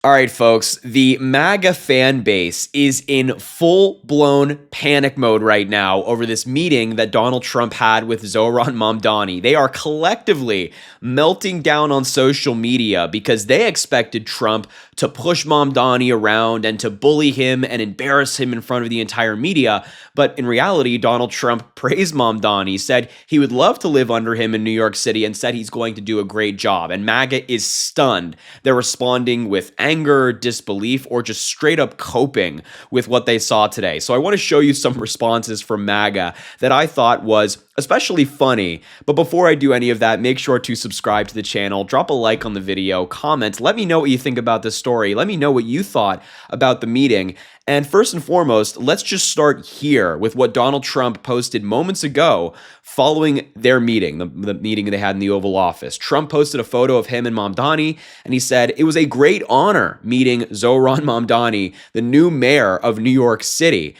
All right, folks, the MAGA fan base is in full-blown panic mode right now over this meeting that Donald Trump had with Zohran Mamdani. They are collectively melting down on social media because they expected Trump to push Mamdani around and to bully him and embarrass him in front of the entire media. But in reality, Donald Trump praised Mamdani, said he would love to live under him in New York City, and said he's going to do a great job. And MAGA is stunned. They're responding with anger, disbelief, or just straight up coping with what they saw today. So I want to show you some responses from MAGA that I thought was especially funny. But before I do any of that, make sure to subscribe to the channel, drop a like on the video, comment, let me know what you think about this story. Let me know what you thought about the meeting. And first and foremost, let's just start here with what Donald Trump posted moments ago following their meeting, the meeting they had in the Oval Office. Trump posted a photo of him and Mamdani, and he said, "It was a great honor meeting Zohran Mamdani, the new mayor of New York City."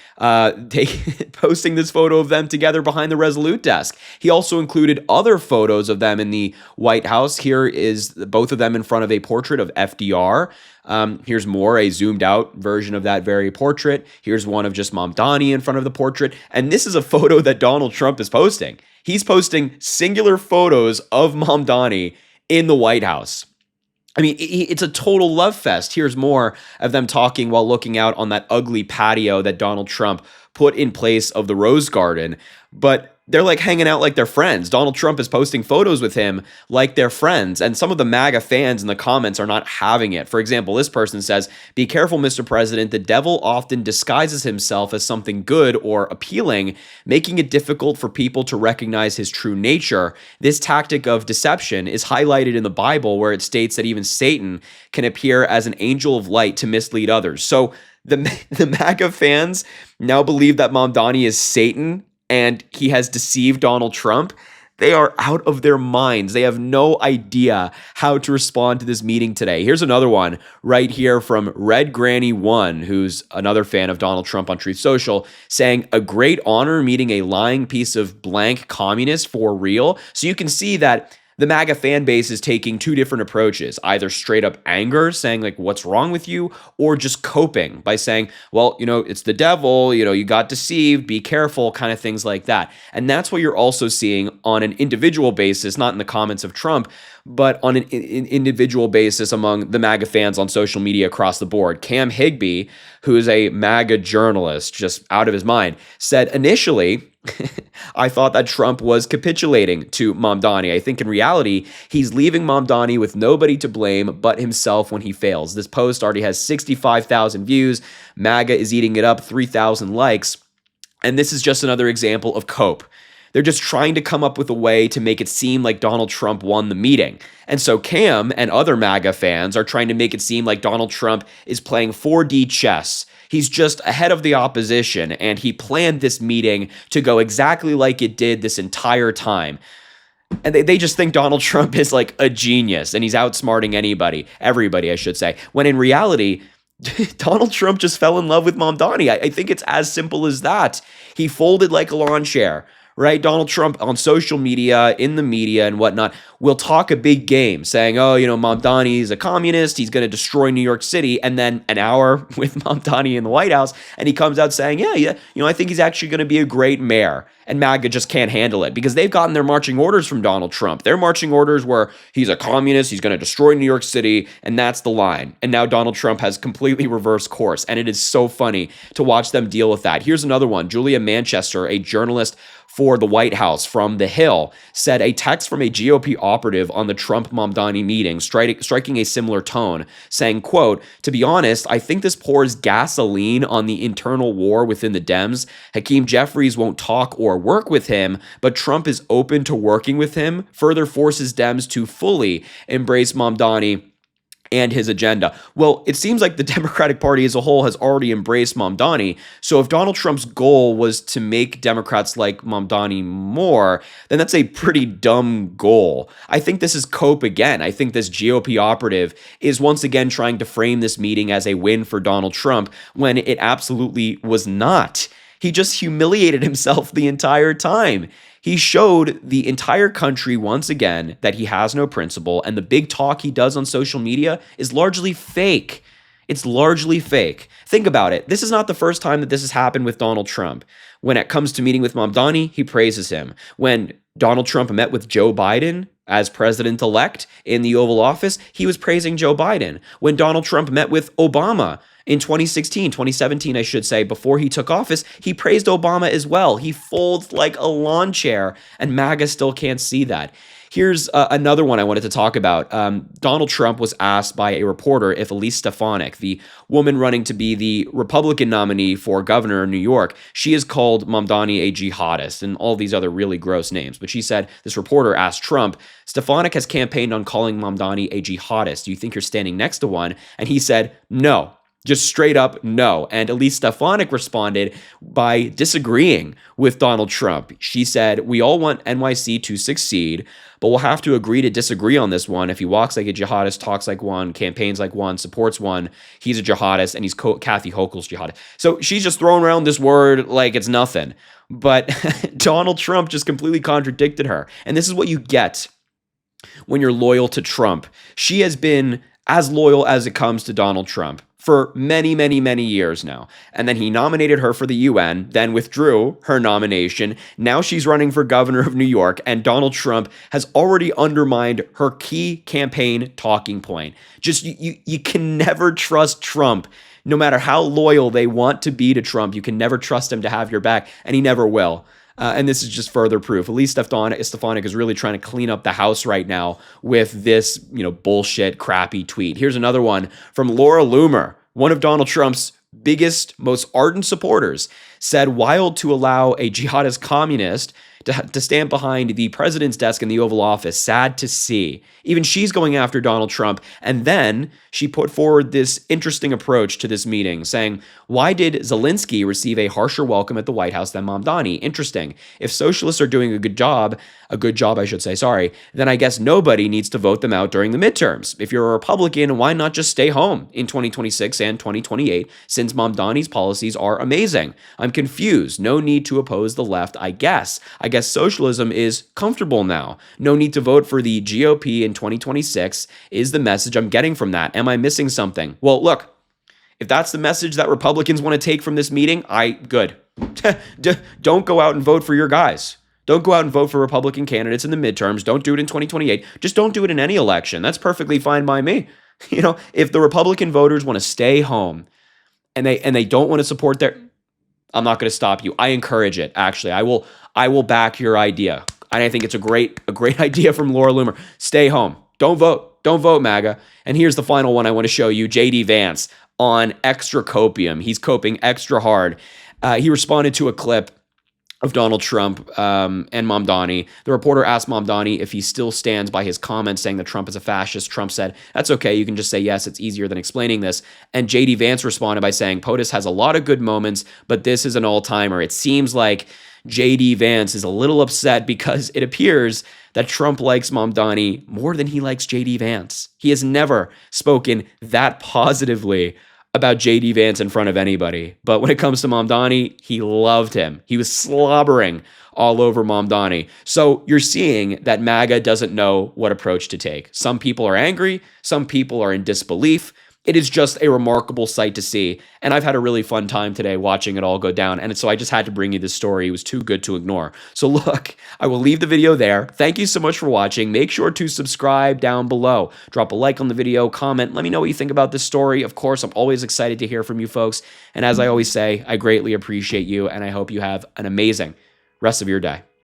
Posting this photo of them together behind the Resolute desk. He also included other photos of them in the White House. Here is both of them in front of a portrait of FDR. Here's more, a zoomed out version of that very portrait. Here's one of just Mamdani in front of the portrait. And this is a photo that Donald Trump is posting. He's posting singular photos of Mamdani in the White House. I mean, it's a total love fest. Here's more of them talking while looking out on that ugly patio that Donald Trump put in place of the Rose Garden. But they're like hanging out like they're friends. Donald Trump is posting photos with him like they're friends. And some of the MAGA fans in the comments are not having it. For example, this person says, "Be careful, Mr. President. The devil often disguises himself as something good or appealing, making it difficult for people to recognize his true nature. This tactic of deception is highlighted in the Bible, where it states that even Satan can appear as an angel of light to mislead others." So the MAGA fans now believe that Mamdani is Satan and he has deceived Donald Trump. They are out of their minds. They have no idea how to respond to this meeting today. Here's another one right here from Red Granny 1, who's another fan of Donald Trump on Truth Social, saying, "A great honor meeting a lying piece of blank communist for real." So you can see that the MAGA fan base is taking two different approaches, either straight up anger, saying like, "What's wrong with you?" or just coping by saying, "Well, it's the devil, you got deceived, be careful," kind of things like that. And that's what you're also seeing on an individual basis, not in the comments of Trump, but on an individual basis among the MAGA fans on social media across the board. Cam Higbee, who is a MAGA journalist, just out of his mind, said, "Initially, I thought that Trump was capitulating to Mamdani. I think in reality, he's leaving Mamdani with nobody to blame but himself when he fails." This post already has 65,000 views. MAGA is eating it up, 3,000 likes. And this is just another example of cope. They're just trying to come up with a way to make it seem like Donald Trump won the meeting. And so Cam and other MAGA fans are trying to make it seem like Donald Trump is playing 4D chess. He's just ahead of the opposition, and he planned this meeting to go exactly like it did this entire time. And they just think Donald Trump is like a genius, and he's outsmarting everybody, I should say. When in reality, Donald Trump just fell in love with Mamdani. I think it's as simple as that. He folded like a lawn chair. Right? Donald Trump on social media, in the media and whatnot, will talk a big game saying, "Oh, Mamdani is a communist. He's going to destroy New York City." And then an hour with Mamdani in the White House, and he comes out saying, yeah, I think he's actually going to be a great mayor. And MAGA just can't handle it because they've gotten their marching orders from Donald Trump. Their marching orders were, he's a communist, he's going to destroy New York City, and that's the line. And now Donald Trump has completely reversed course, and it is so funny to watch them deal with that. Here's another one. Julia Manchester, a journalist for the White House from The Hill, said a text from a GOP operative on the Trump-Mamdani meeting, striking a similar tone, saying, quote, "To be honest, I think this pours gasoline on the internal war within the Dems. Hakeem Jeffries won't talk or work with him, but Trump is open to working with him, further forces Dems to fully embrace Mamdani and his agenda." Well, it seems like the Democratic Party as a whole has already embraced Mamdani. So if Donald Trump's goal was to make Democrats like Mamdani more, then that's a pretty dumb goal. I think this is cope again. I think this GOP operative is once again trying to frame this meeting as a win for Donald Trump when it absolutely was not. He just humiliated himself the entire time. He showed the entire country once again that he has no principle, and the big talk he does on social media is largely fake. It's largely fake. Think about it. This is not the first time that this has happened with Donald Trump. When it comes to meeting with Mamdani, he praises him. When Donald Trump met with Joe Biden as president-elect in the Oval Office, he was praising Joe Biden. When Donald Trump met with Obama in 2017, I should say, before he took office, he praised Obama as well. He folds like a lawn chair, and MAGA still can't see that. Here's another one I wanted to talk about. Donald Trump was asked by a reporter if Elise Stefanik, the woman running to be the Republican nominee for governor of New York, she is called Mamdani a jihadist and all these other really gross names. But she said, this reporter asked Trump, Stefanik has campaigned on calling Mamdani a jihadist. Do you think you're standing next to one? And he said, no. Just straight up no. And Elise Stefanik responded by disagreeing with Donald Trump. She said, we all want NYC to succeed, but we'll have to agree to disagree on this one. If he walks like a jihadist, talks like one, campaigns like one, supports one, he's a jihadist, and he's Kathy Hochul's jihadist. So she's just throwing around this word like it's nothing. But Donald Trump just completely contradicted her. And this is what you get when you're loyal to Trump. She has been as loyal as it comes to Donald Trump for many, many, many years now. And then he nominated her for the UN, then withdrew her nomination. Now she's running for governor of New York, and Donald Trump has already undermined her key campaign talking point. Just you can never trust Trump. No matter how loyal they want to be to Trump, you can never trust him to have your back, and he never will. And this is just further proof. Elise Stefanik is really trying to clean up the house right now with this, bullshit, crappy tweet. Here's another one from Laura Loomer, one of Donald Trump's biggest, most ardent supporters, said wild to allow a jihadist communist to stand behind the president's desk in the Oval Office. Sad to see. Even she's going after Donald Trump. And then she put forward this interesting approach to this meeting, saying, why did Zelensky receive a harsher welcome at the White House than Mamdani? Interesting. If socialists are doing a good job, then I guess nobody needs to vote them out during the midterms. If you're a Republican, why not just stay home in 2026 and 2028, since Mamdani's policies are amazing? I'm confused. No need to oppose the left, I guess. I guess socialism is comfortable now. No need to vote for the GOP in 2026 is the message I'm getting from that. Am I missing something? Well, look, if that's the message that Republicans want to take from this meeting, good. Don't go out and vote for your guys. Don't go out and vote for Republican candidates in the midterms. Don't do it in 2028. Just don't do it in any election. That's perfectly fine by me. If the Republican voters want to stay home and they don't want to support I'm not going to stop you. I encourage it. Actually, I will back your idea. And I think it's a great idea from Laura Loomer. Stay home. Don't vote. Don't vote, MAGA. And here's the final one I want to show you. JD Vance on extra copium. He's coping extra hard. He responded to a clip of Donald Trump and Mamdani. The reporter asked Mamdani if he still stands by his comments saying that Trump is a fascist. Trump said, that's okay. You can just say yes. It's easier than explaining this. And JD Vance responded by saying, POTUS has a lot of good moments, but this is an all-timer. It seems like JD Vance is a little upset because it appears that Trump likes Mamdani more than he likes JD Vance. He has never spoken that positively about JD Vance in front of anybody. But when it comes to Mamdani, he loved him. He was slobbering all over Mamdani. So you're seeing that MAGA doesn't know what approach to take. Some people are angry. Some people are in disbelief. It is just a remarkable sight to see. And I've had a really fun time today watching it all go down. And so I just had to bring you this story. It was too good to ignore. So look, I will leave the video there. Thank you so much for watching. Make sure to subscribe down below. Drop a like on the video, comment. Let me know what you think about this story. Of course, I'm always excited to hear from you folks. And as I always say, I greatly appreciate you. And I hope you have an amazing rest of your day.